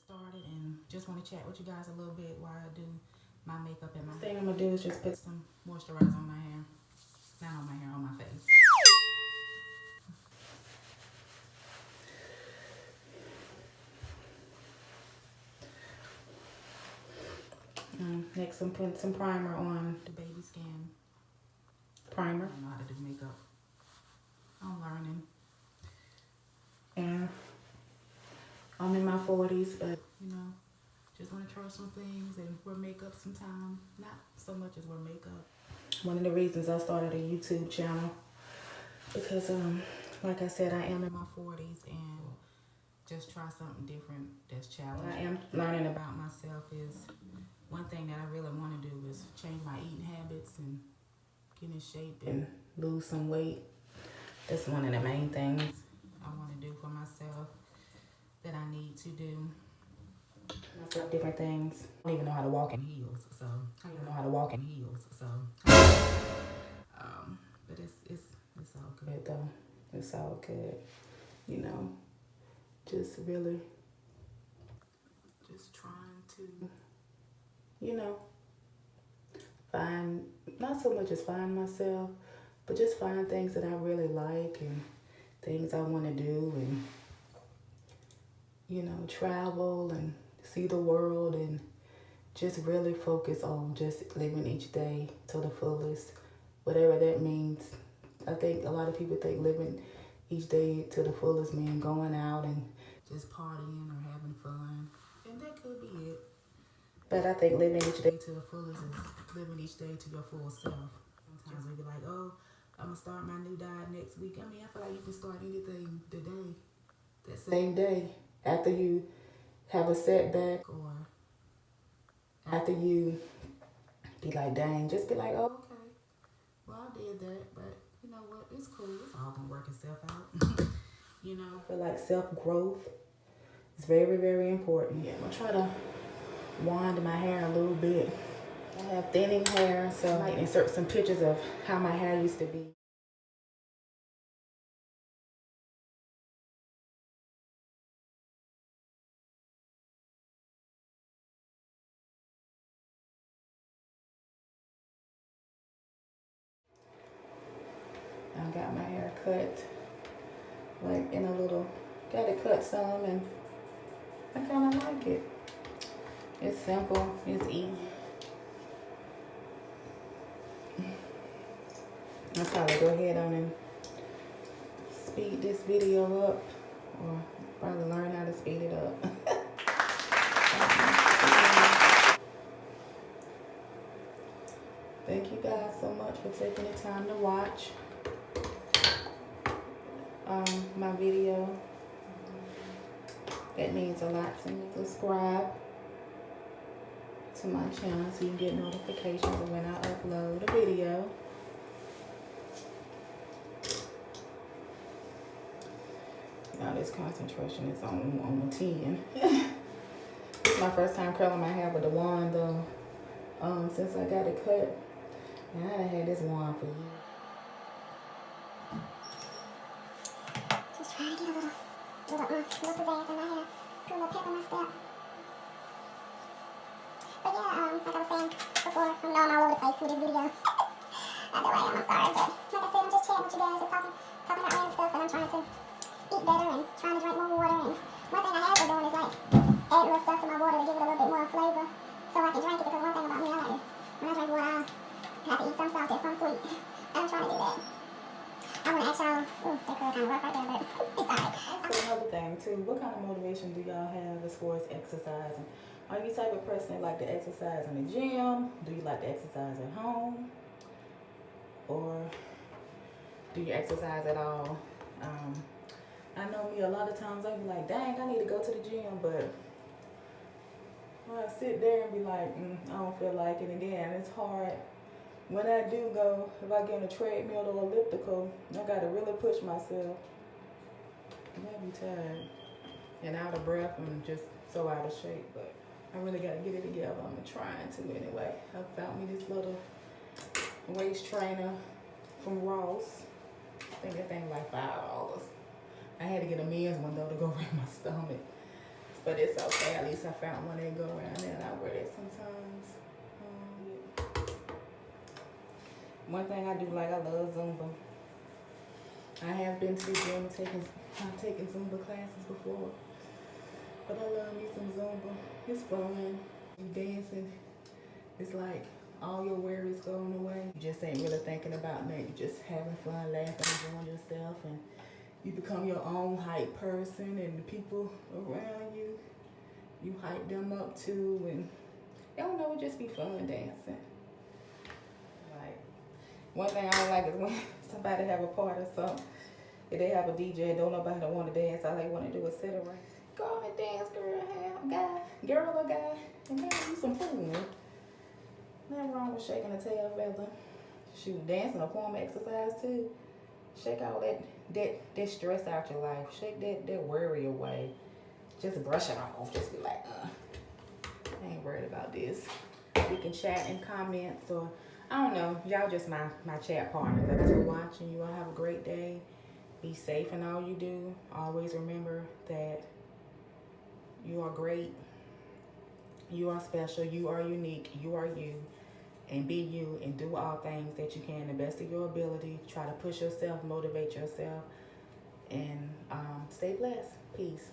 Started and just want to chat with you guys a little bit while I do my makeup and my thing I'm gonna do is just put some moisturizer on my hair. Not on my hair, on my face. Next I'm putting some primer on the baby skin primer. I don't know how to do makeup. I'm learning. And I'm in my 40s, but you know, just want to try some things and wear makeup sometime. Not so much as wear makeup. One of the reasons I started a YouTube channel because like I said, I am in my 40s and just try something different that's challenging. What I am learning about myself is one thing that I really want to do is change my eating habits and get in shape and lose some weight. That's one of the main things I want to do for myself that I need to do. Myself different things. I don't even know how to walk in heels, so I don't know how to walk in heels, so but it's all good though. It's all good, you know. Just really just trying to, you know, find, not so much as find myself, but just find things that I really like and things I want to do and, you know, travel and see the world and just really focus on just living each day to the fullest, whatever that means. I think a lot of people think living each day to the fullest means going out and just partying or having fun, and that could be it. But I think living each day to the fullest is living each day to your full self. Sometimes we be like, oh, I'm gonna start my new diet next week. I mean, I feel like you can start anything today, that same day, after you have a setback or after you be like, dang, just be like, oh, okay, well, I did that, but you know what, it's cool, it's all gonna work itself out. You know, I feel like self-growth is very, very important. Yeah, I'm gonna try to wind my hair a little bit. I have thinning hair, so I might insert some pictures of how my hair used to be. I got my hair cut, like in a little, got it cut some, and I kind of like it. It's simple, it's easy. I'll probably go ahead on and speed this video up, or probably learn how to speed it up. Thank you guys so much for taking the time to watch my video. That means a lot to me. Subscribe to my channel so you can get notifications of when I upload a video. Now this concentration is on 10. This is my first time curling my hair with the wand though. Since I got it cut. And I done had this wand for years. Just trying to get a little pizzazz in my hair. Put a little pep in my step. But yeah, like I was saying before, I know I'm all over the place with this video. I know I am, I'm sorry, but like I said, I'm just chatting with you guys, just talking about random stuff, and I'm trying to eat better and trying to drink more water. And one thing I have been doing is like add little stuff to my water to give it a little bit more flavor so I can drink it, because one thing about me, I like to, when I drink water, I have to eat some salty, some sweet. I'm trying to do that. I want to ask y'all, ooh, that could kind of rough right there, but it's alright. So another thing too, what kind of motivation do y'all have as far as exercising? Are you the type of person that like to exercise in the gym? Do you like to exercise at home? Or do you exercise at all? I know me, a lot of times I be like, dang, I need to go to the gym, but I sit there and be like, I don't feel like it. And then it's hard. When I do go, if I get on a treadmill or elliptical, I gotta really push myself. I be tired and out of breath and just so out of shape, but I really gotta get it together. I'm trying to anyway. I found me this little waist trainer from Ross. I think that thing was like $5. I had to get a men's one though to go around my stomach. But it's okay. At least I found one that go around there, and I wear that sometimes. One thing I do like, I love Zumba. I have been to the gym taking Zumba classes before, but I love me some Zumba. It's fun. You dancing, it's like all your worries going away. You just ain't really thinking about nothing. You just having fun, laughing, enjoying yourself, and you become your own hype person, and the people around you, you hype them up too, and I don't know, it just be fun dancing. Like, one thing I don't like is when somebody have a party or something, if they have a DJ and don't nobody want to dance, all they want to do is sit around. Go on and dance, girl or guy, and have you some food. Nothing wrong with shaking a tail feather. Shoot, dancing a form of exercise too. Shake all that stress out your life. Shake that worry away. Just brush it off. Just be like, I ain't worried about this. We can chat and comment. So I don't know. Y'all just my chat partners. Thanks for watching. You all have a great day. Be safe in all you do. Always remember that you are great. You are special. You are unique. You are you. And be you and do all things that you can the best of your ability. Try to push yourself, motivate yourself, and stay blessed. Peace.